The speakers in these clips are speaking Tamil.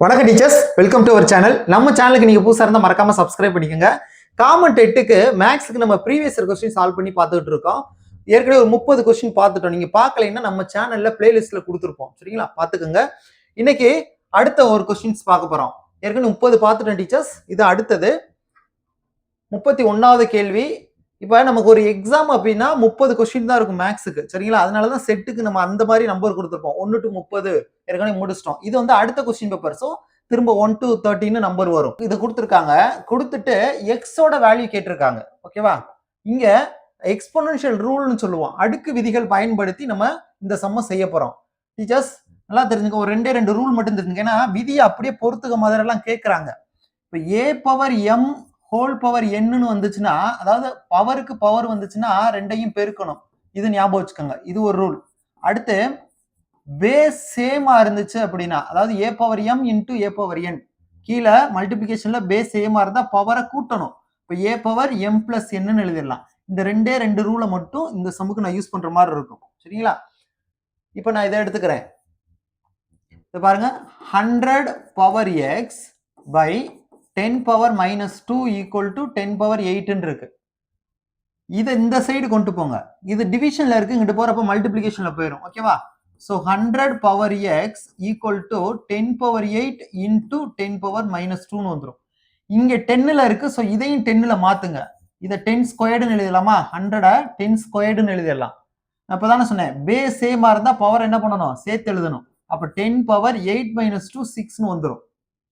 வணக்கம் teachers, welcome to our channel. நம்ம சேனலுக்கு நீங்க புதுசா இருந்தா மறக்காம சப்ஸ்கிரைப் பண்ணிக்கோங்க. காமன் 8க்கு மேக்ஸ்க்கு நம்ம ப்ரீவியஸ் இயர் கொஸ்டின் சால்வ் பண்ணி பார்த்துட்டு இருக்கோம். ஏற்கனவே ஒரு 30 கொஸ்டின் பார்த்துட்டோம். நீங்க பார்க்கலைன்னா நம்ம சேனல்ல பிளேலிஸ்ட்ல கொடுத்துருப்போம். சரிங்களா, பார்த்துக்கோங்க. இன்னைக்கு அடுத்த ஒரு கொஸ்டின்ஸ் பார்க்க போறோம். ஏற்கனவே 30 பார்த்துட்டோம் டீச்சர்ஸ். இது அடுத்தது 31வது கேள்வி. இப்போ நமக்கு ஒரு எக்ஸாம் அப்படின்னா 30 கொஸ்டின் தான் இருக்கும் மேக்ஸுக்கு. சரிங்களா, அதனாலதான் செட்டுக்கு நம்ம அந்த மாதிரி நம்பர் கொடுத்துருப்போம். 1 to 30 ஏற்கனவே முடிச்சிட்டோம். இது வந்து அடுத்த கொஸ்டின் பேப்பர். ஸோ திரும்ப 1 to 13 நம்பர் வரும். இது கொடுத்துருக்காங்க. கொடுத்துட்டு எக்ஸோட வேல்யூ கேட்டிருக்காங்க. ஓகேவா, இங்க எக்ஸ்போனன்ஷியல் ரூல்னு சொல்லுவோம். அடுக்கு விதிகள் பயன்படுத்தி நம்ம இந்த சம்ம செய்ய போறோம். டீச்சர்ஸ் நல்லா தெரிஞ்சுக்க, ஒரு ரெண்டு ரூல் மட்டும் தெரிஞ்சுக்க. ஏன்னா விதியை அப்படியே பொறுத்துக்க மாதிரி எல்லாம் கேட்கறாங்க. இப்போ ஏ பவர் எம் ஹோல் பவர் என்னன்னு வந்துச்சுன்னா, அதாவது பவருக்கு பவர் வந்துச்சுன்னா ரெண்டையும் பெருக்கணும். இது ஞாபகம் வச்சுக்கோங்க. இது ஒரு ரூல். அடுத்து பேஸ் சேமா இருந்துச்சு அப்படின்னா, அதாவது ஏ power m into a power n, கீழே மல்டிபிகேஷன்ல பேஸ் சேமா இருந்தா பவரை கூட்டணும். இப்போ ஏ பவர் எம் பிளஸ் என்னன்னு எழுதிடலாம். இந்த ரெண்டு ரூலை மட்டும் இந்த சமுக்கு நான் யூஸ் பண்ற மாதிரி இருக்கும். சரிங்களா, இப்போ நான் இதை எடுத்துக்கிறேன். இதை பாருங்க, 100 power x by 10 power minus 2 equal to 10 power 8 இருக்கு. இதை இந்த சைடு கொண்டு போங்க. இது டிவிஷன்ல இருக்கு, இங்கிட்டு போறப்ப மல்டிபிளிகேஷன்ல போயிடும். ஓகேவா, so 100 power x equal to 10 power 8 into 10 power minus 2ன்னு வந்துடும். இங்க 10ல இருக்கு, ஸோ இதையும் 10ல மாத்துங்க. இதை 10 ஸ்கொயர்டுன்னு எழுதலாமா? 100 10 ஸ்கொயர்டுன்னு எழுதிடலாம். அப்பதானே சொன்னேன், பேஸ் சேமா இருந்தா பவர் என்ன பண்ணணும், சேர்த்து எழுதணும். அப்ப 10 பவர் 8 மைனஸ் 2 6ன்னு வந்துடும்.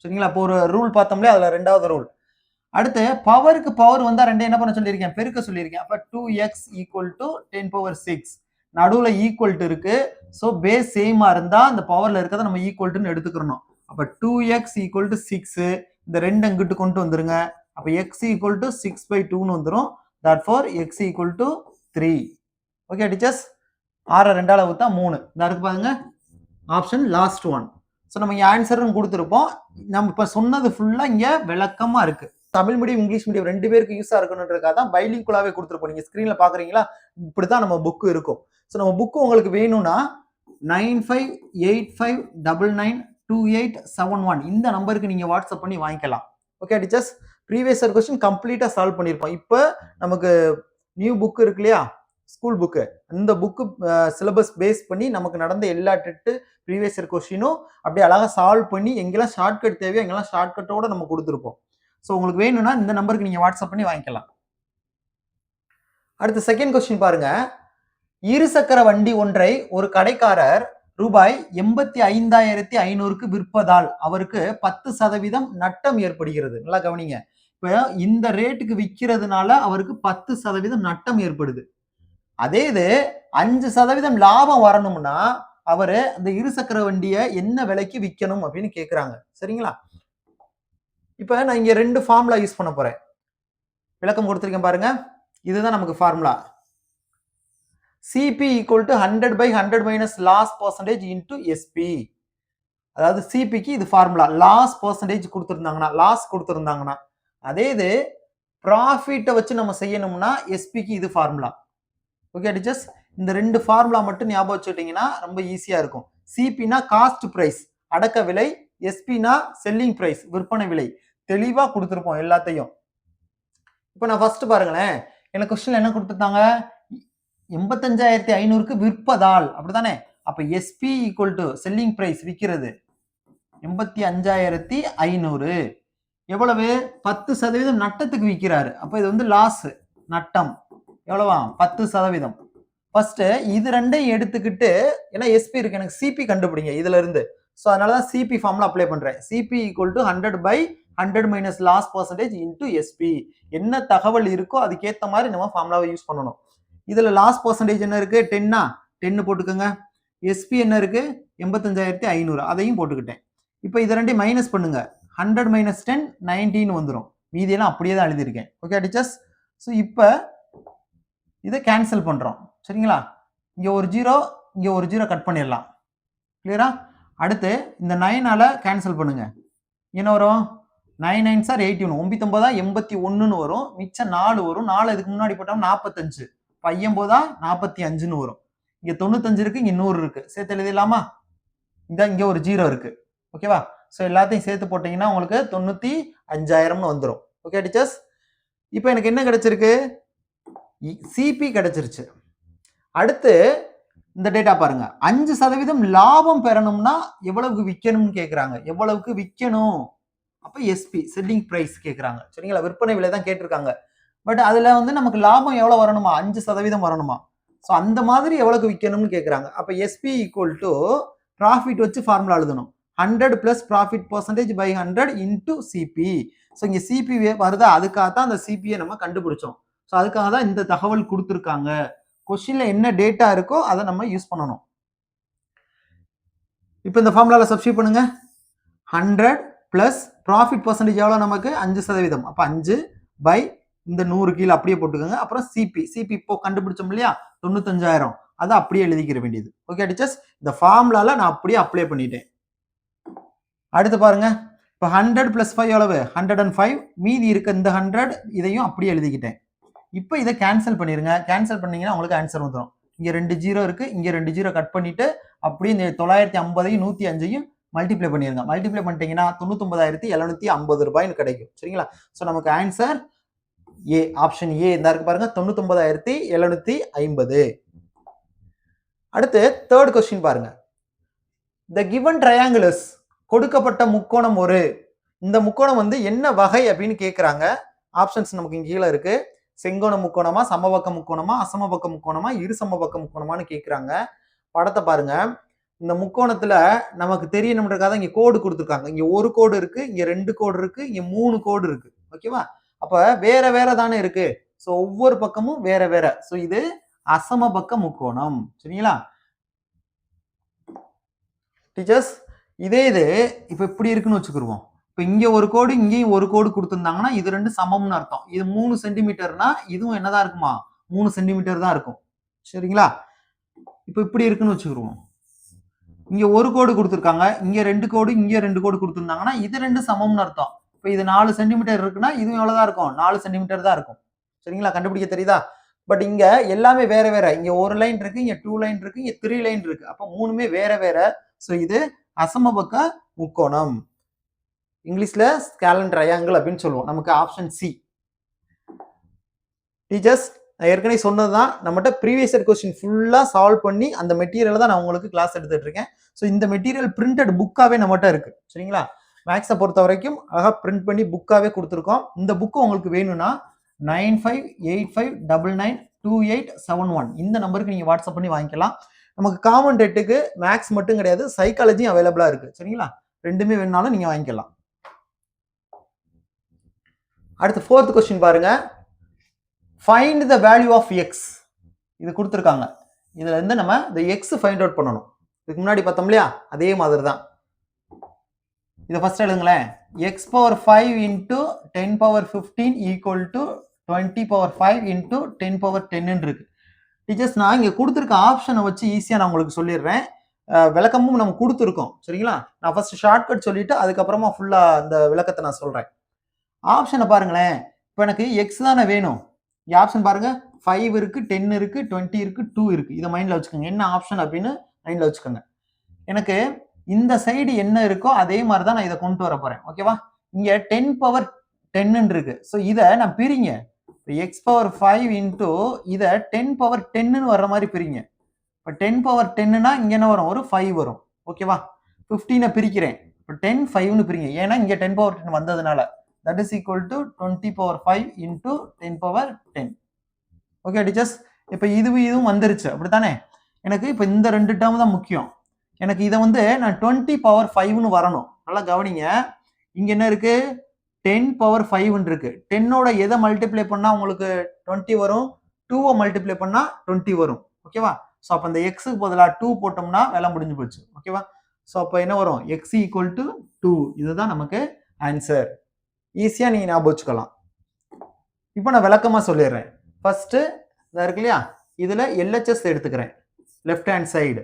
சரிங்களா, இப்போ ஒரு ரூல் பார்த்தோம்ல, அதுல ரெண்டாவது ரூல். அடுத்து பவருக்கு பவர் வந்தா ரெண்டு என்ன பண்ண சொல்லியிருக்கேன், பெருக்க சொல்லியிருக்கேன். அப்ப 2x ஈக்குவல் டு 10 பவர் 6, நடுவுல ஈக்குவல் டு இருக்கு. ஸோ பேஸ் சேமா இருந்தா அந்த பவர்ல இருக்கிறத நம்ம ஈக்குவல் டுன்னு எடுத்துக்கிறோம். அப்ப 2x ஈக்குவல் டு 6, இந்த ரெண்டு அங்கிட்டு கொண்டு வந்துருங்க. அப்ப x ஈக்குவல் டு 6/2ன்னு வந்துடும். therefore x equal to 3. Okay teachers, 6 2ஆல ஊத்தா 3. இந்த இருக்கு பாருங்க, ஆப்ஷன் லாஸ்ட் ஒன். ஸோ நம்ம இங்கே ஆன்சர்னு கொடுத்துருப்போம். நம்ம இப்போ சொன்னது ஃபுல்லாக இங்கே விளக்கமாக இருக்கு. தமிழ் மீடியம் இங்கிலீஷ் மீடியம் ரெண்டு பேருக்கு யூஸாக இருக்கணுன்றதுக்காக தான் பைலிங்குலாவே கொடுத்துருப்போம். நீங்கள் ஸ்க்ரீனில் பார்க்குறீங்களா, இப்படி தான் நம்ம புக்கு இருக்கும். ஸோ நம்ம புக்கு உங்களுக்கு வேணும்னா 9585992871 இந்த நம்பருக்கு நீங்கள் வாட்ஸ்அப் பண்ணி வாங்கிக்கலாம். Okay teachers, previous year question கம்ப்ளீட்டாக சால்வ் பண்ணியிருப்போம். இப்போ நமக்கு நியூ புக் இருக்கு இல்லையா, ஸ்கூல் புக்கு, இந்த புக்கு சிலபஸ் பேஸ் பண்ணி நமக்கு நடந்த எல்லா ப்ரீவியஸ் இயர் கொஸ்டினும் அப்படியே அழகாக சால்வ் பண்ணி எங்கெல்லாம் ஷார்ட்கட் தேவையோ எங்கெல்லாம் ஷார்ட்கட்டோட நம்ம கொடுத்துருப்போம். ஸோ உங்களுக்கு வேணும்னா இந்த நம்பருக்கு நீங்கள் வாட்ஸ்அப் பண்ணி வாங்கிக்கலாம். அடுத்த செகண்ட் கொஸ்டின் பாருங்க. இருசக்கர வண்டி ஒன்றை ஒரு கடைக்காரர் ரூபாய் 85,500க்கு விற்பதால் அவருக்கு 10% நட்டம் ஏற்படுகிறது. நல்லா கவனிங்க. இப்போ இந்த ரேட்டுக்கு விற்கிறதுனால அவருக்கு 10% நட்டம் ஏற்படுது. அதே இது 5% லாபம் வரணும்னா அவரு அந்த இருசக்கர வண்டியை என்ன விலைக்கு விற்கணும் அப்படின்னு கேட்கிறாங்க. சரிங்களா, இப்ப நான் இங்க ரெண்டு ஃபார்முலா யூஸ் பண்ண போறேன். விளக்கம் கொடுத்திருக்கேன் பாருங்க. இதுதான் நமக்கு formula. CP equal to 100/100 minus loss percentage into SP. அதாவது சிபிக்கு இது ஃபார்முலா. லாஸ் பர்சன்டேஜ் கொடுத்துருந்தாங்கன்னா அதே இது ப்ராஃபிட்டை வச்சு நம்ம செய்யணும்னா எஸ்பிக்கு இது ஃபார்முலா. ஓகே டீச்சர்ஸ், இந்த ரெண்டு ஃபார்முலா மட்டும் ஞாபகம் வச்சுக்கிட்டீங்கன்னா ரொம்ப ஈஸியா இருக்கும். சிபினா காஸ்ட் பிரைஸ், அடக்க விலை. எஸ்பினா செல்லிங் பிரைஸ், விற்பனை விலை. தெளிவா கொடுத்துருப்போம் எல்லாத்தையும். இப்போ நான் ஃபர்ஸ்ட் பாருங்களேன், எனக்கு கொஸ்டின் என்ன கொடுத்துருந்தாங்க, 85,500க்கு விற்பதால், அப்படித்தானே? அப்ப SP equal to selling price, விற்கிறது 85,500. எவ்வளவு? 10% நட்டத்துக்கு விற்கிறாரு. அப்ப இது வந்து லாஸ், நட்டம். எவ்வளவா? 10%. ஃபர்ஸ்ட் இது ரெண்டையும் எடுத்துக்கிட்டு, ஏன்னா எஸ்பி இருக்கு, எனக்கு சிபி கண்டுபிடிங்க இதுல இருந்து. ஸோ அதனாலதான் சிபி ஃபார்முலா அப்ளை பண்றேன். CP equal to 100/100 minus loss percentage into SP. என்ன தகவல் இருக்கோ அதுக்கேற்ற மாதிரி நம்ம ஃபார்முலாவை யூஸ் பண்ணணும். இதுல லாஸ் பர்சன்டேஜ் என்ன இருக்கு, 10னா 10 போட்டுக்கோங்க. எஸ்பி என்ன இருக்கு, 85,500, அதையும் போட்டுக்கிட்டேன். இப்போ இது ரெண்டையும் மைனஸ் பண்ணுங்க. 100 மைனஸ் 10 19 வந்துடும். மீதியெல்லாம் அப்படியே தான் எழுதியிருக்கேன். ஓகே டீச்சர்ஸ், ஸோ இப்போ இதை கேன்சல் பண்றோம். சரிங்களா, இங்க ஒரு ஜீரோ, இங்க ஒரு ஜீரோ கட் பண்ணிடலாம். கிளியரா? அடுத்து இந்த 9ஆல கேன்சல் பண்ணுங்க. என்ன வரும்? 9 9 சார் 81, 9 81ன்னு வரும். மிச்சம் 4 வரும். 4 இதுக்கு முன்னாடி போட்டோம் 45, 9 45ன்னு வரும். இங்க 95 இருக்கு, இங்க 100 இருக்கு. சேர்த்து எழுதிடலாமா? இங்க ஒரு ஜீரோ இருக்கு. ஓகேவா? ஸோ எல்லாத்தையும் சேர்த்து போட்டிங்கன்னா உங்களுக்கு 95,000ன்னு வந்துடும். ஓகே டீச்சர்ஸ், இப்போ எனக்கு என்ன கிடைச்சிருக்கு, சிபி கிடைச்சிருச்சு. அடுத்து இந்த டேட்டா பாருங்க, 5% லாபம் பெறணும்னா எவ்வளவுக்கு விற்கணும்னு கேட்குறாங்க. எவ்வளவுக்கு விற்கணும், அப்போ எஸ்பி செல்லிங் பிரைஸ் கேட்குறாங்க. சரிங்களா, விற்பனை விலை தான் கேட்டிருக்காங்க. பட் அதில் வந்து நமக்கு லாபம் எவ்வளோ வரணுமா, 5% வரணுமா. ஸோ அந்த மாதிரி எவ்வளோக்கு விற்கணும்னு கேட்குறாங்க. அப்போ எஸ்பி ஈக்குவல் டு ப்ராஃபிட் வச்சு ஃபார்முலா எழுதணும். 100 + profit percentage by 100 into CP. So இங்கே சிபி வருதா, அதுக்காக தான் அந்த சிபியை நம்ம கண்டுபிடிச்சோம். ஸோ அதுக்காக தான் இந்த தகவல் கொடுத்துருக்காங்க. கொஸ்டின்ல என்ன டேட்டா இருக்கோ அதை நம்ம யூஸ் பண்ணணும். இப்போ இந்த ஃபார்முலால சப்ஸ்டிட்யூட் பண்ணுங்க. 100 + ப்ராஃபிட் பர்சன்டேஜ் எவ்வளோ நமக்கு 5%. அப்போ 5 பை இந்த 100 கீழே அப்படியே போட்டுக்கோங்க. அப்புறம் சிபி இப்போ கண்டுபிடிச்சோம் இல்லையா 95,000, அதை அப்படியே எழுதிக்கிற வேண்டியது. ஓகே டீச்சர்ஸ், இந்த ஃபார்முலால நான் அப்படியே அப்ளை பண்ணிட்டேன். அடுத்து பாருங்க, இப்போ 100 + 5 எவ்வளவு 105, மீதி இருக்க இந்த 100 இதையும் அப்படியே எழுதிக்கிட்டேன். இப்போ இதை கேன்சல் பண்ணிருங்க. கேன்சல் பண்ணீங்கன்னா உங்களுக்கு ஆன்சர் வந்துடும். இங்க 2 0 இருக்கு, இங்க 2 0 கட் பண்ணிட்டு அப்படியே இந்த 950ஐயும் 105ஐயும் மல்டிப்ளை பண்ணிருங்க. மல்டிப்ளை பண்ணிட்டீங்கன்னா 99,750 ரூபாய்னு கிடைக்கும். சரிங்களா, ஸோ நமக்கு ஆன்சர் ஏ, ஆப்ஷன் ஏ இந்த இருக்கு பாருங்க, 99,750. அடுத்து தேர்ட் கொஸ்டின் பாருங்க. The given triangle is, கொடுக்கப்பட்ட முக்கோணம் ஒரு, இந்த முக்கோணம் வந்து என்ன வகை அப்படின்னு கேட்குறாங்க. ஆப்ஷன்ஸ் நமக்கு இங்க கீழே இருக்கு. செங்கோண முக்கோணமா, சமபக்க முக்கோணமா, அசமபக்க முக்கோணமா, இரு சமபக்க முக்கோணமான்னு கேட்குறாங்க. படத்தை பாருங்க. இந்த முக்கோணத்துல நமக்கு தெரியணும்ன்றதுக்காக இங்க கோடு கொடுத்துருக்காங்க. இங்க ஒரு கோடு இருக்கு, இங்க 2 கோடு இருக்கு, இங்க 3 கோடு இருக்கு. ஓகேவா, அப்ப வேற வேற தானே இருக்கு. ஸோ ஒவ்வொரு பக்கமும் வேற வேற. ஸோ இது அசமபக்க முக்கோணம். சரிங்களா டீச்சர்ஸ், இதே இது இப்ப இப்படி இருக்குன்னு வச்சுக்கிருவோம். இப்ப இங்க ஒரு கோடு, இங்கேயும் ஒரு கோடு கொடுத்துருந்தாங்கன்னா இது ரெண்டு சமம்னு அர்த்தம். இது 3 சென்டிமீட்டர்னா இதுவும் என்னதான் இருக்குமா, 3 சென்டிமீட்டர் தான் இருக்கும். சரிங்களா, இப்ப இப்படி இருக்குன்னு வச்சுக்கிருவோம். இங்க ஒரு கோடு கொடுத்துருக்காங்க, இங்க 2 கோடு, இங்க 2 கோடு கொடுத்துருந்தாங்கன்னா இது ரெண்டு சமம்னு அர்த்தம். இப்போ இது 4 சென்டிமீட்டர் இருக்குன்னா இதுவும் எவ்வளவுதான் இருக்கும், 4 சென்டிமீட்டர் தான் இருக்கும். சரிங்களா, கண்டுபிடிக்க தெரியுதா. பட் இங்க எல்லாமே வேற வேற. இங்க ஒரு லைன் இருக்கு, இங்க 2 லைன் இருக்கு, இங்க 3 லைன் இருக்கு. அப்ப மூணுமே வேற வேற. ஸோ இது அசமபக்க முக்கோணம். இங்கிலீஷ்ல ஸ்கேலன் ட்ரையாங்கிள் அப்படின்னு சொல்லுவோம். நமக்கு ஆப்ஷன் சி. டீச்சர்ஸ், நான் ஏற்கனவே சொன்னதுதான், நம்மகிட்ட ப்ரீவியஸ் இயர் கொஸ்டின் ஃபுல்லா சால்வ் பண்ணி அந்த மெட்டீரியல் தான் நான் உங்களுக்கு கிளாஸ் எடுத்துட்டு இருக்கேன். ஸோ இந்த மெட்டீரியல் பிரிண்டட் புக்காவே நம்மகிட்ட இருக்கு. சரிங்களா, மேக்ஸை பொறுத்த வரைக்கும் அழகா பிரிண்ட் பண்ணி புக்காவே கொடுத்துருக்கோம். இந்த புக்கு உங்களுக்கு வேணும்னா 9585992871 இந்த நம்பருக்கு நீங்க வாட்ஸ்அப் பண்ணி வாங்கிக்கலாம். நமக்கு காமன் டெட்டுக்கு மேக்ஸ் மட்டும் கிடையாது, சைக்காலஜியும் அவைலபிளா இருக்கு. சரிங்களா, ரெண்டுமே வேணும்னாலும் நீங்க வாங்கிக்கலாம். அடுத்து ஃபோர்த் கொஸ்டின் பாருங்க. Find the value of x. இது கொடுத்துருக்காங்க. இதுல இருந்து நம்ம இந்த எக்ஸ் ஃபைண்ட் அவுட் பண்ணணும். இதுக்கு முன்னாடி பார்த்தோம் இல்லையா, அதே மாதிரி தான். இதை ஃபர்ஸ்ட் எழுதுங்களேன். X power 5 into 10 power 15 equal to 20 power 5 into 10 power 10 இருக்கு. டீச்சர்ஸ், நான் இங்க கொடுத்துருக்க ஆப்ஷனை வச்சு ஈஸியா நான் உங்களுக்கு சொல்லிடுறேன். விளக்கமும் நம்ம கொடுத்துருக்கோம். சரிங்களா, நான் ஃபர்ஸ்ட் ஷார்ட்கட் சொல்லிட்டு அதுக்கப்புறமா ஃபுல்லா அந்த விளக்கத்தை நான் சொல்றேன். ஆப்ஷனை பாருங்களேன். இப்போ எனக்கு எக்ஸ் தானே வேணும். ஆப்ஷன் பாருங்க, 5 இருக்கு, 10 இருக்கு, 20 இருக்கு, 2 இருக்கு. இதை மைண்ட்ல வச்சுக்கோங்க. என்ன ஆப்ஷன் அப்படின்னு மைண்ட்ல வச்சுக்கோங்க. எனக்கு இந்த சைடு என்ன இருக்கோ அதே மாதிரி தான் நான் இதை கொண்டு வர போறேன். ஓகேவா, இங்க 10 பவர் 10 இருக்கு. ஸோ இதை நான் பிரிங்க. எக்ஸ் பவர் 5 இன்டூ இதை 10 பவர் 10 வர்ற மாதிரி பிரிங்க. இப்போ 10 பவர் 10னா இங்க என்ன வரும், ஒரு 5 வரும். ஓகேவா, 15 பிரிக்கிறேன். இப்போ 10 5ன்னு பிரிங்க. ஏன்னா இங்க 10 பவர் 10 வந்ததுனால. that is equal to 20 power 5 into 10 power 10. Okay teachers, இப்போ இதுவும் வந்துருச்சு அப்படித்தானே. எனக்கு இப்போ இந்த ரெண்டு டேர்ம் தான் முக்கியம். எனக்கு இதை வந்து நான் 20 பவர் 5ன்னு வரணும். நல்லா கவனிங்க. இங்க என்ன இருக்கு, 10 பவர் 5 இருக்கு. 10ஓட எதை மல்டிப்ளை பண்ணா உங்களுக்கு 20 வரும், 2 மல்டிப்ளை பண்ணா 20 வரும். ஓகேவா, ஸோ அப்போ இந்த எக்ஸுக்கு பதிலாக 2 போட்டோம்னா வேலை முடிஞ்சு போச்சு. ஓகேவா, ஸோ அப்போ என்ன வரும், எக்ஸ் ஈக்குவல் டு 2. இதுதான் நமக்கு ஆன்சர். ஈஸியா நீங்க ஞாபகம் வச்சுக்கலாம். இப்போ நான் விளக்கமா சொல்லிடுறேன். ஃபர்ஸ்ட் இதாக இருக்கு இல்லையா, இதுல எல்ஹெச்எஸ் எடுத்துக்கிறேன். லெஃப்ட் ஹேண்ட் சைடு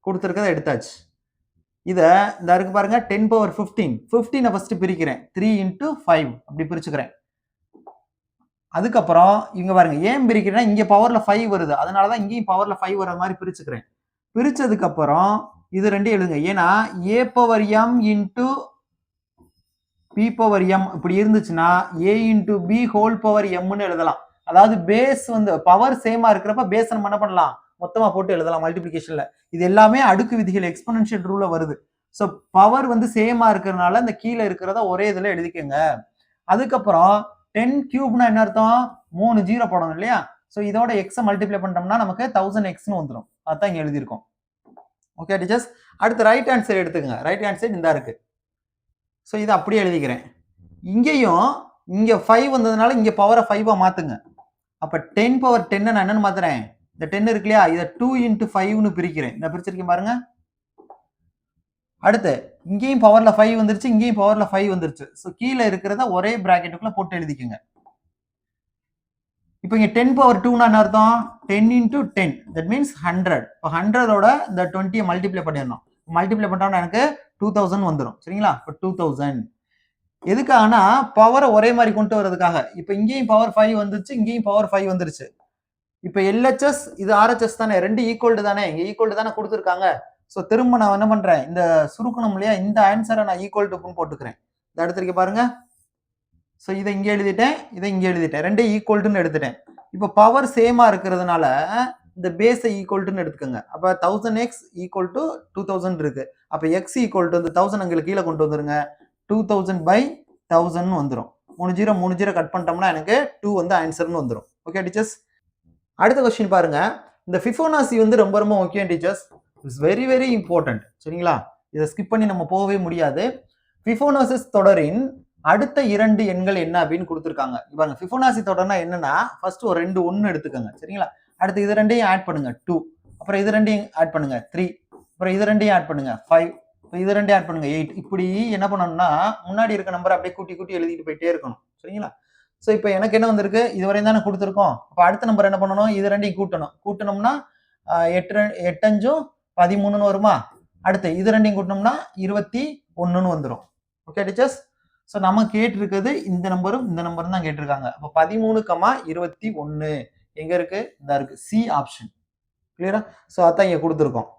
கொடுத்துருக்கதை எடுத்தாச்சு. இதை இந்த இருக்கு பாருங்க, 10 பவர் 15 15 ஃபர்ஸ்ட் பிரிக்கிறேன். 3 இன்டூ 5 அப்படி பிரிச்சுக்கிறேன். அதுக்கப்புறம் இங்க பாருங்க, ஏன் பிரிக்கிறேன்னா இங்க பவர்ல 5 வருது, அதனாலதான் இங்கேயும் பவர்ல 5 வர மாதிரி பிரிச்சுக்கிறேன். பிரிச்சதுக்கு அப்புறம் இது ரெண்டும் எழுதுங்க. ஏன்னா a power m into p power m இப்படி இருந்துச்சுன்னா a into b whole power mன்னு எழுதலாம். அதாவது பேஸ் வந்து பவர் சேமா இருக்கிறப்ப பேஸ் நம்ம என்ன பண்ணலாம், மொத்தமா போட்டு எழுதலாம் மல்டிபிளிகேஷன்ல. இது எல்லாமே அடுக்கு விதிகள் எக்ஸ்போனன்ஷியல் ரூல்ல வருது. ஸோ பவர் வந்து சேமா இருக்கிறதுனால இந்த கீழே இருக்கிறத ஒரே இதுல எழுதிக்கங்க. அதுக்கப்புறம் 10 கியூப்னா என்ன அர்த்தம், 3 ஜீரோ போடணும் இல்லையா? ஸோ இதோட எக்ஸை மல்டிப்ளை பண்ணிட்டோம்னா நமக்கு 1000x வந்துடும். அதான் இங்க எழுதியிருக்கோம். ஓகே டீச்சர்ஸ், அடுத்து ரைட் ஹேண்ட் சைடு எடுத்துக்கங்க. ரைட் ஹேண்ட் சைடு இந்த இருக்கு. ஸோ இதை அப்படியே எழுதிக்கிறேன். இங்கேயும் இங்க 5 வந்ததுனால இங்க பவரை 5ஆ மாத்துங்க. அப்ப 10 பவர் 10 நான் என்னன்னு மாத்துறேன், இந்த 10 இருக்கு இல்லையா, இதை 2 into 5ன்னு பிரிக்கிறேன். இந்த பிரிச்சிருக்கேன் பாருங்க. அடுத்து இங்கேயும் பவர்ல 5 வந்துருச்சு, இங்கேயும் பவர்ல 5 வந்துருச்சு. ஸோ கீழே இருக்கிறத ஒரே பிராக்கெட்டுக்குள்ள போட்டு எழுதிக்கங்க. இப்போ இங்க 10 பவர் 2னா என்ன அர்த்தம், 10 into 10 that means 100. இப்போ 100ஓட இந்த 20 மல்டிப்ளை பண்ணிடணும். மல்டிப்ளை பண்ணோம்னா எனக்கு 2000 வந்துடும். சரிங்களா? இப்போ 2000 எதுக்காகனா பவரை ஒரே மாதிரி கொண்டு வரதுக்காக. இப்போ இங்கேயும் பவர் 5 வந்துருச்சு, இங்கேயும் பவர் 5 வந்துருச்சு. இப்போ எல்ஹெச்எஸ் இது ஆர்ஹெச்எஸ் தானே, ரெண்டு ஈக்குவல் தானே, இங்க ஈக்குவல் தானே கொடுத்துருக்காங்க. ஸோ திரும்ப நான் என்ன பண்றேன், இந்த சுருக்கணும் இல்லையா, இந்த ஆன்சரை நான் ஈக்குவல் டுன்னு போட்டுக்கிறேன். இந்த இடத்துக்கு பாருங்க. ஸோ இதை இங்கே எழுதிட்டேன், இதை இங்கே எழுதிட்டேன், ரெண்டே ஈக்குவல்ட்டுன்னு எடுத்துட்டேன். இப்போ பவர் சேமா இருக்கிறதுனால இந்த பேஸை ஈக்குவல்ட்டுன்னு எடுத்துக்கோங்க. அப்போ 1000x ஈக்குவல் டு 2000 இருக்கு. அப்போ எக்ஸ் ஈக்குவல் டு இந்த 1000 அங்கே கீழே கொண்டு வந்துருங்க. 2000/1000 வந்துடும். 3 ஜீரோ கட் பண்ணிட்டோம்னா எனக்கு 2 வந்து ஆன்சர்னு வந்துடும். ஓகே டீச்சர்ஸ், அடுத்த கொஸ்டின் பாருங்க. இந்த ஃபிபோனாசி வந்து ரொம்ப ரொம்ப முக்கியம் teachers. It's very very important. சரிங்களா? இதை ஸ்கிப் பண்ணி நம்ம போகவே முடியாது. ஃபிபோனாசிஸ் தொடரின் அடுத்த 2 எண்கள் என்ன அப்படின்னு கொடுத்துருக்காங்க. பாருங்க, ஃபிபோனாசி தொடர்னா என்னன்னா, ஃபர்ஸ்ட் ஒரு 2 1 எடுத்துக்கோங்க. சரிங்களா? அடுத்து இது ரெண்டையும் ஆட் பண்ணுங்க 2, அப்புறம் இது ரெண்டையும் ஆட் பண்ணுங்க 3, அப்புறம் இது ரெண்டையும் ஆட் பண்ணுங்க 5, இது ரெண்டையும் ஆட் பண்ணுங்க 8. இப்படி என்ன பண்ணணும்னா முன்னாடி இருக்க நம்பர் அப்படியே கூட்டி கூட்டி எழுதிட்டு போயிட்டே இருக்கணும். சரிங்களா? ஸோ இப்போ எனக்கு என்ன வந்திருக்கு, இதுவரையும் தானே கொடுத்துருக்கோம். அப்போ அடுத்த நம்பர் என்ன பண்ணணும், இது ரெண்டையும் கூட்டணும். கூட்டணும்னா 8 8 13ன்னு வருமா? அடுத்து இது ரெண்டையும் கூட்டணும்னா 21ன்னு வந்துடும். ஓகே டீச்சர்ஸ், ஸோ நம்ம கேட்டிருக்கிறது இந்த நம்பரும் இந்த நம்பரும் தான் கேட்டிருக்காங்க. அப்போ 13,21 எங்க இருக்கு, இந்த இருக்கு, சி ஆப்ஷன். கிளியரா? ஸோ அதான் இங்க கொடுத்துருக்கோம்.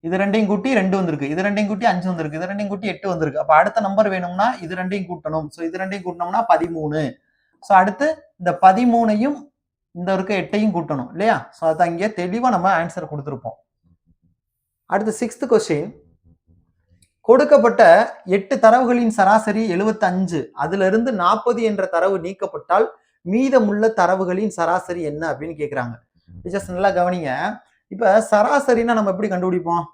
இது ரெண்டையும் கூட்டி 2 வந்திருக்கு, இது ரெண்டையும் கூட்டி 5 வந்திருக்கு, இது ரெண்டையும் கூட்டி 8 வந்திருக்கு. அப்போ அடுத்த நம்பர் வேணும்னா இது ரெண்டையும் கூட்டணும். ஸோ இது ரெண்டையும் கூட்டணும்னா 13. ஸோ அடுத்து இந்த 13ஐயும் இந்த இருக்க 8ஐயும் கூட்டணும் இல்லையா? ஸோ அதான் இங்கே தெளிவாக நம்ம ஆன்சர் கொடுத்துருப்போம். அடுத்து 6th கொஸ்டின். கொடுக்கப்பட்ட 8 தரவுகளின் சராசரி 75, அதுல இருந்து 40 என்ற தரவு நீக்கப்பட்டால் மீதமுள்ள தரவுகளின் சராசரி என்ன அப்படின்னு கேக்குறாங்க. டீச்சர்ஸ் நல்லா கவனிங்க. இப்ப சராசரினா நம்ம எப்படி கண்டுபிடிப்போம்,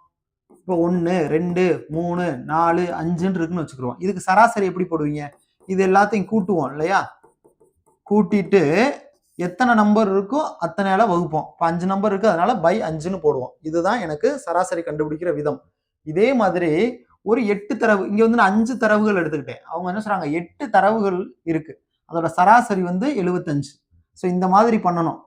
இப்போ 1 2 3 4 5ன்னு இருக்குன்னு வச்சுக்கிறோம். இதுக்கு சராசரி எப்படி போடுவீங்க, இது எல்லாத்தையும் கூட்டுவோம் இல்லையா? கூட்டிட்டு எத்தனை நம்பர் இருக்கோ அத்தனையால வகுப்போம். இப்போ 5 நம்பர் இருக்கு, அதனால பை 5ன்னு போடுவோம். இதுதான் எனக்கு சராசரி கண்டுபிடிக்கிற விதம். இதே மாதிரி ஒரு 8 தரவு, இங்க வந்து நான் 5 தரவுகள் எடுத்துக்கிட்டேன். அவங்க என்ன சொல்றாங்க, 8 தரவுகள் இருக்கு, அதோட சராசரி வந்து 75. ஸோ இந்த மாதிரி பண்ணணும்.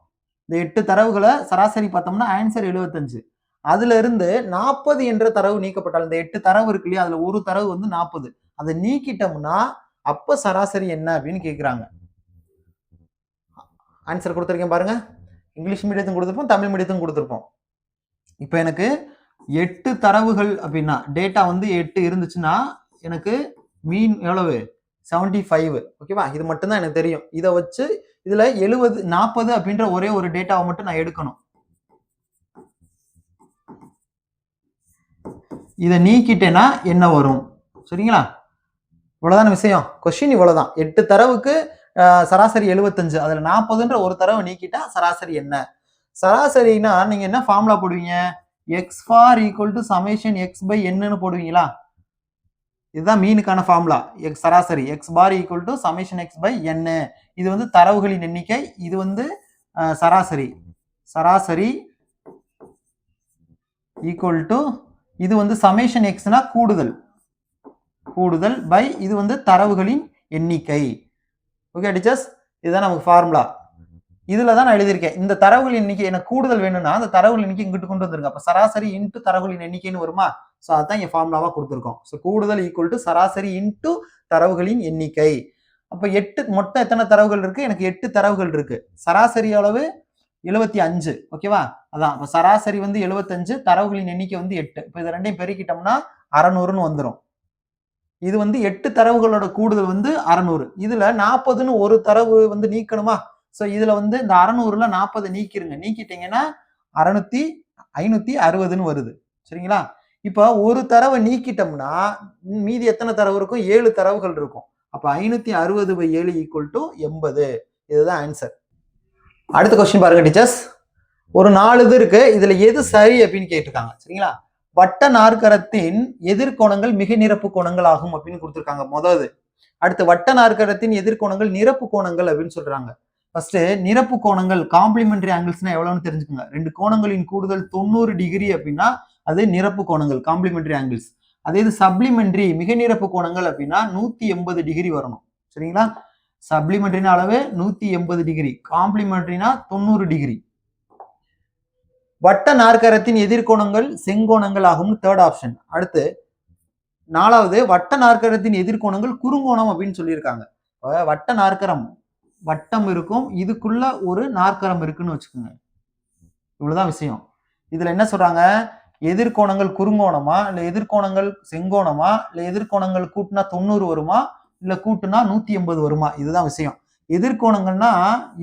இந்த 8 தரவுகளை சராசரி பார்த்தோம்னா ஆன்சர் 75. அதுல இருந்து 40 என்ற தரவு நீக்கப்பட்டால், இந்த 8 தரவு இருக்கு இல்லையா, அதுல ஒரு தரவு வந்து 40, அதை நீக்கிட்டோம்னா அப்ப சராசரி என்ன அப்படின்னு கேட்கிறாங்க. ஆன்சர் கொடுத்துருக்கேன் பாருங்க. இங்கிலீஷ் மீடியத்தும் கொடுத்துருப்போம், தமிழ் மீடியத்தும் கொடுத்துருப்போம். இப்போ எனக்கு 8 தரவுகள் அப்படின்னா டேட்டா வந்து 8 இருந்துச்சுன்னா எனக்கு மீன் எவ்வளவு, 75. ஓகேவா? இது மட்டும் தான் எனக்கு தெரியும். இதை வச்சு இதுல 70 40 அப்படின்ற ஒரே ஒரு டேட்டாவை மட்டும் நான் எடுக்கணும். இதை நீக்கிட்டேன்னா என்ன வரும்? சரிங்களா? இவ்வளவுதான் விஷயம். கொஸ்டின் இவ்வளவுதான். 8 தரவுக்கு சராசரி 75, அதுல 40ன்ற ஒரு தரவை நீக்கிட்டா சராசரி என்ன? சராசரினா நீங்க என்ன ஃபார்முலா போடுவீங்க, x bar equal to summation x by என்னன்னு போடுவீங்களா? இதுதான் மீனுக்கான ஃபார்முலா. எக்ஸ் சராசரி x bar equal to summation x by என்ன. இது வந்து தரவுகளின் எண்ணிக்கை, இது வந்து சராசரி. சராசரி ஈக்குவல் டு இது வந்து சமேஷன் எக்ஸ்னா கூடுதல், கூடுதல் பை இது வந்து தரவுகளின் எண்ணிக்கை. ஓகே டீச்சர்ஸ், இதுதான் நமக்கு ஃபார்முலா. இதுல தான் நான் எழுதியிருக்கேன். இந்த தரவுகளின் எண்ணிக்கை எனக்கு கூடுதல் வேணும்னா அந்த தரவுகளின் எண்ணிக்கை இங்கிட்டு கொண்டு வந்துருங்க. அப்ப சராசரி இன்ட்டு தரவுகளின் எண்ணிக்கைன்னு வருமா? ஸோ அதுதான் இங்க ஃபார்முலாவா கொடுத்துருக்கோம். ஸோ கூடுதல் ஈக்குவல் டு சராசரி இன்ட்டு தரவுகளின் எண்ணிக்கை. அப்ப 8 மொத்தம் எத்தனை தரவுகள் இருக்கு, எனக்கு 8 தரவுகள் இருக்கு. சராசரி அளவு 75. ஓகேவா? அதான் அப்ப சராசரி வந்து 75, தரவுகளின் எண்ணிக்கை வந்து 8. இப்போ இது ரெண்டையும் பெருக்கிட்டோம்னா 600ன்னு வந்துடும். இது வந்து 8 தரவுகளோட கூடுதல் வந்து 600. இதுல 40ன்னு ஒரு தரவு வந்து நீக்கணுமா? சோ இதுல வந்து இந்த 600ல 40 நீக்கிருங்க. நீக்கிட்டீங்கன்னா 560ன்னு வருது. சரிங்களா? இப்ப ஒரு தரவ நீக்கிட்டோம்னா மீதி எத்தனை தரவு இருக்கும்? 7 தரவுகள் இருக்கும். அப்ப 560/7 = 80. இதுதான் ஆன்சர். அடுத்த கொஸ்டின் பாருங்க டீச்சர்ஸ். ஒரு 4 இது இருக்கு. இதுல எது சரி அப்படின்னு கேட்டிருக்காங்க. சரிங்களா? வட்ட நாற்கரத்தின் எதிர்கோணங்கள் மிக நிரப்பு கோணங்கள் ஆகும் அப்படின்னு கொடுத்திருக்காங்க முதல்ல. அடுத்து வட்ட நாற்கரத்தின் எதிர்கோணங்கள் நிரப்பு கோணங்கள் அப்படின்னு சொல்றாங்க. ஃபர்ஸ்ட் நிரப்பு கோணங்கள் காம்ப்ளிமெண்டரி ஆங்கிள்ஸ்னா எவ்வளவுன்னு தெரிஞ்சுக்கோங்க. ரெண்டு கோணங்களின் கூடுதல் 90 டிகிரி அப்படின்னா அது நிரப்பு கோணங்கள் காம்ப்ளிமெண்டரி ஆங்கிள்ஸ். அதே இது சப்ளிமெண்டரி மிக நிரப்பு கோணங்கள் அப்படின்னா 180 டிகிரி வரணும். சரிங்களா? சப்ளிமெண்டரின அளவு 180 டிகிரி, காம்ப்ளிமெண்டரினா 90 டிகிரி. வட்ட நாற்கரத்தின் எதிர்கோணங்கள் செங்கோணங்கள் ஆகும் தேர்ட் ஆப்ஷன். அடுத்து 4வது வட்ட நாற்கரத்தின் எதிர்கோணங்கள் குறுங்கோணம் அப்படின்னு சொல்லியிருக்காங்க. வட்ட நாற்கரம் வட்டம் இருக்கும், இதுக்குள்ள ஒரு நாற்கரம் இருக்குன்னு வச்சுக்கோங்க. இவ்வளவுதான் விஷயம். இதுல என்ன சொல்றாங்க? எதிர்கோணங்கள் குறுங்கோணமா, இல்ல எதிர்கோணங்கள் செங்கோணமா, இல்ல எதிர்கோணங்கள் கூட்டினா 90 வருமா, இல்ல கூட்டுனா 180 வருமா? இதுதான் விஷயம். எதிர்கோணங்கள்னா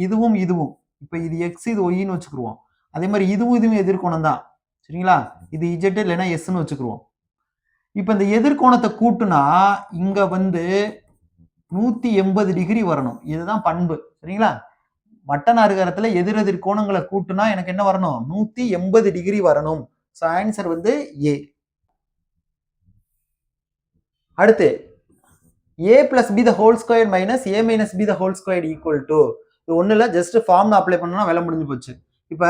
இதுவும் இதுவும். இப்ப இது எக்ஸ் இது ஒய்ன்னு வச்சுக்கிருவோம். அதே மாதிரி இதுவும் எதிர்கோணம் தான். சரிங்களா? இது இஜெட் இல்லைன்னா எஸ்ன்னு வச்சுக்கிருவோம். இப்ப இந்த எதிர்கோணத்தை கூட்டுனா இங்க வந்து 180 டிகிரி வரணும். இதுதான் பண்பு. சரிங்களா? வட்ட நாற்கரத்துல எதிரெதிர் கோணங்களை கூட்டுனா எனக்கு என்ன வரணும்? 180 டிகிரி வரணும். சோ ஆன்சர் வந்து ஏ. அடுத்து a plus b the whole square minus a minus b the whole square equal to, இது ஒண்ணு இல்ல, ஜஸ்ட் ஃபார்முலா அப்ளை பண்ணா வேலை முடிஞ்சு போச்சு. இப்ப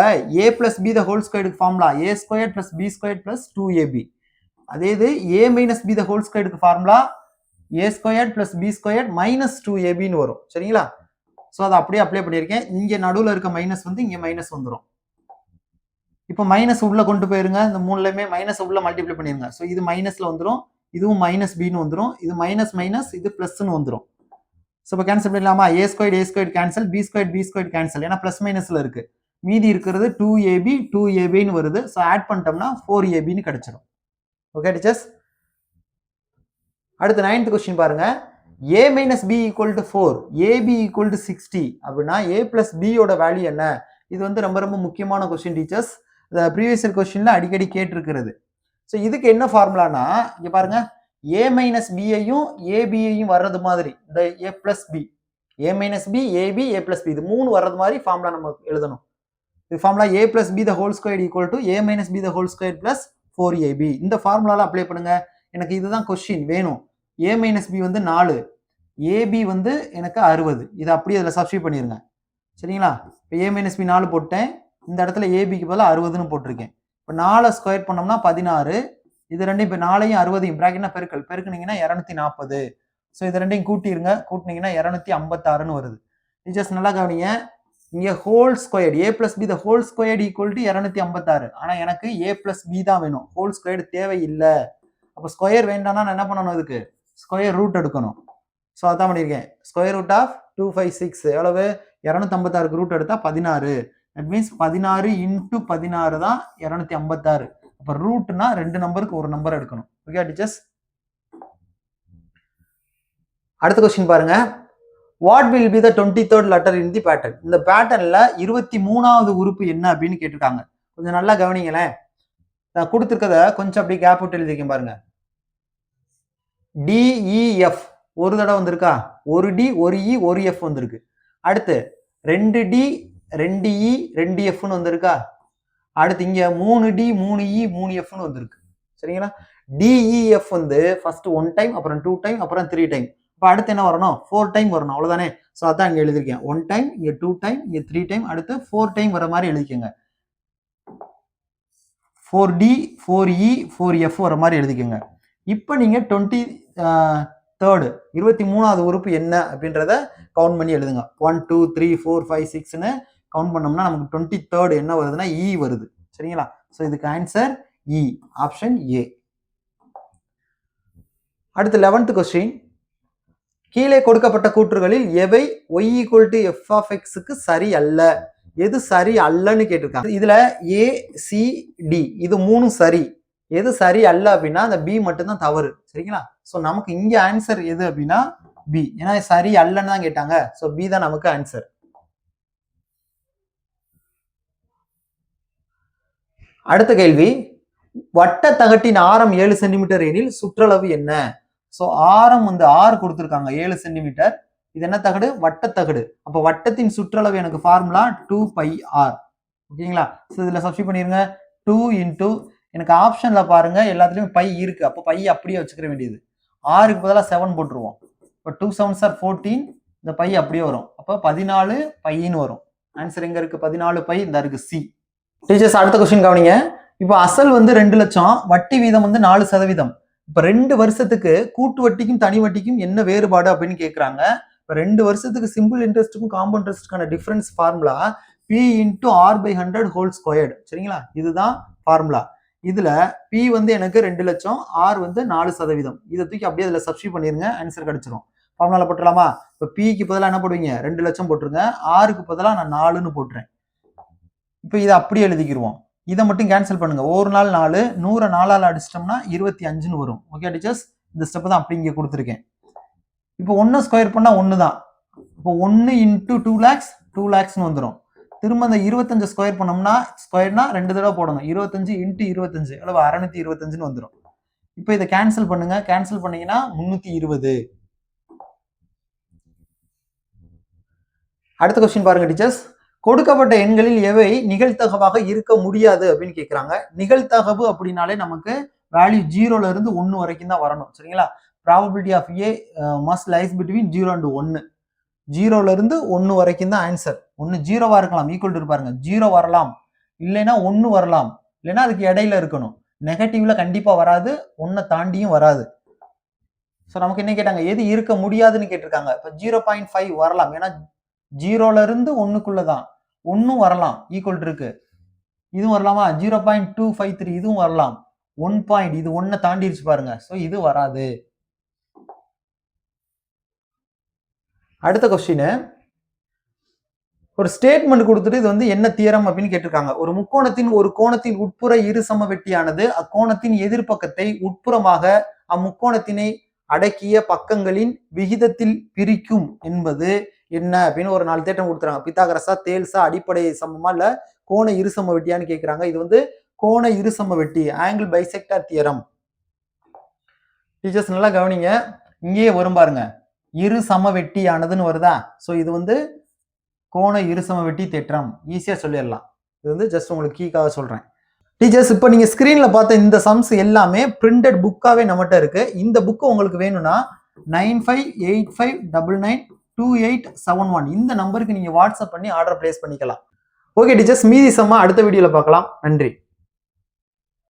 a plus b the whole square formula a squared plus b squared plus 2ab. அதே இது a minus b the whole square formula a squared plus b squared minus 2ab ன்னு வரும். சரிங்களா? சோ அதை அப்படியே அப்ளை பண்ணியிருக்கேன். இங்க நடுவுல இருக்க மைனஸ் வந்து இங்க மைனஸ் வந்துடும். இப்போ மைனஸ் உள்ள கொண்டு போயிருங்க. இந்த மூணுலயுமே மைனஸ் உள்ள மல்டிப்ளை பண்ணிருங்க. சோ இது மைனஸ்ல வந்துடும், இதுவும் மைனஸ் பின்னு வந்துடும், இது மைனஸ் மைனஸ் இது பிளஸ்ன்னு வந்துடும். ஸோ இப்போ கேன்சல் பண்ணிடலாமா? A squared cancel, b squared cancel, ஏன்னா பிளஸ் மைனஸ்ல இருக்கு. மீதி இருக்கிறது 2ab 2abன்னு வருது. ஸோ ஆட் பண்ணிட்டோம்னா 4abன்னு கிடைச்சிடும். Okay teachers. அடுத்து 9th கொஸ்டின் பாருங்க. a minus b equal to 4, ab equal to 60 அப்படின்னா a பிளஸ் b யோட வேல்யூ என்ன? இது வந்து ரொம்ப ரொம்ப முக்கியமான கொஸ்டின் டீச்சர்ஸ். இந்த ப்ரீவியஸ் இயர் கொஸ்டின்ல அடிக்கடி கேட்டிருக்கிறது. ஸோ இதுக்கு என்ன ஃபார்முலானா இங்க பாருங்க, a மைனஸ் பியையும் ஏபியையும் வர்றது மாதிரி இந்த a plus b, a minus b AB a plus b, இது மூணு வர்றது மாதிரி ஃபார்முலா நம்ம எழுதணும். இது formula a plus b the whole square equal to a minus b the whole square plus 4ab. இந்த ஃபார்முலால அப்ளை பண்ணுங்க. எனக்கு இதுதான் கொஸ்டின் வேணும். a மைனஸ் பி வந்து 4, ஏபி வந்து எனக்கு 60. இதை அப்படியே அதில் சப்ஸ்டியூட் பண்ணிருங்க. சரிங்களா? இப்போ a மைனஸ் பி 4 போட்டேன், இந்த இடத்துல ஏபிக்கு பதிலாக 60ன்னு போட்டிருக்கேன். இப்போ 4 ஸ்கொயர் பண்ணோம்னா 16, இது ரெண்டையும் இப்போ 4ஐயும் 60ஐயும் பிராக்கெட்னா பெருக்குனீங்கன்னா 240. ஸோ இது ரெண்டையும் கூட்டிருங்க, கூட்டினீங்கன்னா 256ன்னு வருது. டீச்சர்ஸ் நல்லா கவனிங்க, இங்க whole square a plus b the whole square equal to 256. ஆனா எனக்கு a பிளஸ் பி தான் வேணும், ஹோல் ஸ்கொயர் தேவையில்லை. அப்போ ஸ்கொயர் வேண்டாம்னா நான் என்ன பண்ணணும்? இதுக்கு ஸ்கொயர் ரூட் எடுக்கணும். ஸோ அதான் பண்ணியிருக்கேன். ஸ்கொயர் ரூட் ஆஃப் 256 எவ்வளவு? 256க்கு ரூட் எடுத்தா 16. தட் மீன்ஸ் 16 இன்டூ 16 தான் 256. அப்ப ரூட்னா 2 நம்பருக்கு ஒரு நம்பர் எடுக்கணும். Okay teachers. அடுத்த கொஸ்டின் பாருங்க. What will be the 23rd letter in the pattern? இந்த பேட்டர்ன்ல 23வது உறுப்பு என்ன அப்படின்னு கேட்டிருக்காங்க. கொஞ்சம் நல்லா கவனிங்களேன். நான் கொடுத்துருக்கத கொஞ்சம் அப்படியே கேப் விட்டு எழுதிருக்கேன் பாருங்க. DEF ஒரு தடவை வந்திருக்கா? ஒரு டி ஒரு இ ஒரு எஃப் வந்திருக்கு. அடுத்து 2D 2E 2Fன்னு வந்திருக்கா? அடுத்து இங்க 3D 3E 3Fன்னு வந்திருக்கு. சரிங்களா? DEF வந்து ஃபர்ஸ்ட் 1 டைம், அப்புறம் 2 டைம், அப்புறம் 3 டைம். இப்போ அடுத்து என்ன வரணும்? 4 டைம் வரணும். அவ்வளவுதானே? ஸோ அதான் இங்க எழுதிருக்கேன். 1 டைம், இங்க 2 டைம், இங்க 3 டைம், அடுத்து 4 டைம் வர மாதிரி எழுதிக்கோங்க. 4D 4E 4F வர மாதிரி எழுதிக்கோங்க. இப்போ நீங்க 23வது உறுப்பு என்ன அப்படின்றத கவுண்ட் பண்ணி எழுதுங்க. 1 2 3 4 5 6ன்னு கவுண்ட் பண்ணோம்னா நமக்கு 23rd என்ன வருதுன்னா இ வருது. சரிங்களா? ஸோ இதுக்கு ஆன்சர் இ, ஆப்ஷன் ஏ. அடுத்து 11th கொஸ்டின். கீழே கொடுக்கப்பட்ட கூற்றுகளில் எவை y equal to f of எக்ஸுக்கு சரி அல்ல? எது சரி அல்லன்னு கேட்டிருக்காங்க. இதுல ஏ சி டி இது மூணும் சரி. எது சரி அல்ல அப்படின்னா அந்த பி மட்டும் தான் தவறு. சரிங்களா? சோ நமக்கு இங்க ஆன்சர் எது அப்படின்னா பி. ஏன்னா சரி அல்லன்னு தான் கேட்டாங்க. சோ பி தான் நமக்கு ஆன்சர். அடுத்த கேள்வி, வட்ட தகட்டின் ஆரம் 7 சென்டிமீட்டர் எனில் சுற்றளவு என்ன? சோ ஆரம் வந்து 6 கொடுத்திருக்காங்க 7 சென்டிமீட்டர். இது என்ன தகடு? வட்ட தகடு. அப்ப வட்டத்தின் சுற்றளவு எனக்கு ஃபார்முலா 2 பை ஆர். ஓகேங்களா? சோ இதுல சப்ஸ்டிட்யூட் பண்ணிருங்க. 2 இன்டு எனக்கு ஆப்ஷன்ல பாருங்க எல்லாத்துலயும் பை இருக்கு. அப்ப பை அப்படியே வச்சுக்கிற வேண்டியது. 6க்கு பதிலா 7 போட்டுருவோம். இப்ப 2 7s are 14. இந்த பை அப்படியே வரும். அப்ப 14 பைன்னு வரும். ஆன்சர் எங்க இருக்கு? 14 பை இந்த இருக்கு சி. டீச்சர்ஸ் அடுத்த கொஸ்டின் கவனிங்க. இப்போ அசல் வந்து 2 லட்சம், வட்டி வீதம் வந்து 4%. இப்ப 2 வருஷத்துக்கு கூட்டு வட்டிக்கும் தனி வட்டிக்கும் என்ன வேறுபாடு அப்படின்னு கேக்குறாங்க. இப்ப 2 வருஷத்துக்கு சிம்பிள் இன்ட்ரெஸ்ட்டுக்கும் காம்பவுண்ட் இன்ட்ரெஸ்ட்டுக்கான difference formula P into R by 100 whole squared. சரிங்களா? இதுதான் ஃபார்முலா. இதுல P வந்து எனக்கு 2 லட்சம், R வந்து 4%. இதை தூக்கி அப்படியே இதுல சப்ஸ்டிட்யூட் பண்ணிருங்க, ஆன்சர் கிடைச்சிரும். ஃபார்முலால போட்டுலாமா? இப்ப Pக்கு பதிலா என்ன போடுவீங்க? 2 லட்சம் போட்டுருங்க. Rக்கு பதிலா நான் 4ன்னு போட்டுறேன். இப்ப இதை அப்படியே எழுதிக்கிருவோம். இதை மட்டும் கேன்சல் பண்ணுங்க. ஒரு நாள் 4, 100 4ஆல அடிச்சிட்டோம்னா 25ன்னு வரும். Okay teachers? இந்த ஸ்டெப் தான் அப்படி இங்க கொடுத்துருக்கேன். இப்போ 1 ஸ்கொயர் பண்ணா 1 தான். இப்போ 1 இன்டூ 2 லேக்ஸ் 2 லேக்ஸ்னு வந்துடும். திரும்ப அந்த 25 ஸ்கொயர் பண்ணோம்னா ஸ்கொயர்னா 2 தடவை போடணும். 25 இன்டூ 25 எவ்வளவு? 625ன்னு வந்துடும். இப்போ இதை கேன்சல் பண்ணுங்க. கேன்சல் பண்ணீங்கன்னா 320. அடுத்த கொஸ்டின் பாருங்க டீச்சர்ஸ். கொடுக்கப்பட்ட எண்களில் எவை நிகழ்தகவாக இருக்க முடியாது அப்படின்னு கேட்கிறாங்க. நிகழ்தகவு அப்படின்னாலே நமக்கு வேல்யூ 0ல இருந்து 1 வரைக்கும் தான் வரணும். சரிங்களா? Probability of A must lies between 0 and 1. 0ல இருந்து 1 வரைக்கும் தான் ஆன்சர். 1 0வா இருக்கலாம், ஈக்குவல் டு பாருங்க 0 வரலாம், இல்லைன்னா 1 வரலாம், இல்லைன்னா அதுக்கு இடையில இருக்கணும். நெகட்டிவ்ல கண்டிப்பா வராது, 1 தாண்டியும் வராது. ஸோ நமக்கு என்ன கேட்டாங்க? எது இருக்க முடியாதுன்னு கேட்டிருக்காங்க. இப்போ 0.5 வரலாம், ஏன்னா 0ல இருந்து 1க்குள்ள தான். 1 வரலாம், ஈக்குவல் இருக்கு. இதுவும் வரலாமா? 0.253 இதுவும் வரலாம். 1 பாயிண்ட் இது 1 தாண்டிடுச்சு பாருங்க. ஸோ இது வராது. அடுத்த கொஸ்டின், ஒரு ஸ்டேட்மெண்ட் கொடுத்துட்டு இது வந்து என்ன தியரம் அப்படின்னு கேட்டிருக்காங்க. ஒரு முக்கோணத்தின் ஒரு கோணத்தின் உட்புற இரு சமவெட்டியானது அக்கோணத்தின் எதிர்பக்கத்தை உட்புறமாக அம்முக்கோணத்தினை அடக்கிய பக்கங்களின் விகிதத்தில் பிரிக்கும் என்பது என்ன அப்படின்னு ஒரு 4 தேட்டம் கொடுத்துறாங்க. பித்தாகரஸா, தேல்ஸா, அடிப்படை சமமா, இல்ல கோண இருசம வெட்டியான்னு கேட்கிறாங்க. இது வந்து கோண இருசம வெட்டி, ஆங்கிள் பைசெக்டார் தியரம். டீச்சர்ஸ் நல்லா கவனிங்க. இங்கேயே வரும் பாருங்க, இரு சம வெட்டியானதுன்னு வருதா? ஸோ இது வந்து கோண இருசம வெட்டி தேற்றம். ஈஸியா சொல்லிடலாம். இது வந்து ஜஸ்ட் உங்களுக்கு கீக்காக சொல்றேன். டீச்சர்ஸ் இப்போ நீங்க ஸ்கிரீன்ல பார்த்த இந்த சம்ஸ் எல்லாமே பிரிண்டட் புக்காவே நம்மகிட்ட இருக்கு. இந்த புக் உங்களுக்கு வேணும்னா 9585992871 இந்த நம்பருக்கு நீங்க வாட்ஸ்அப் பண்ணி ஆர்டர் பிளேஸ் பண்ணிக்கலாம். ஓகே டீச்சர்ஸ், மீதி சம்மா அடுத்த வீடியோல பார்க்கலாம். நன்றி.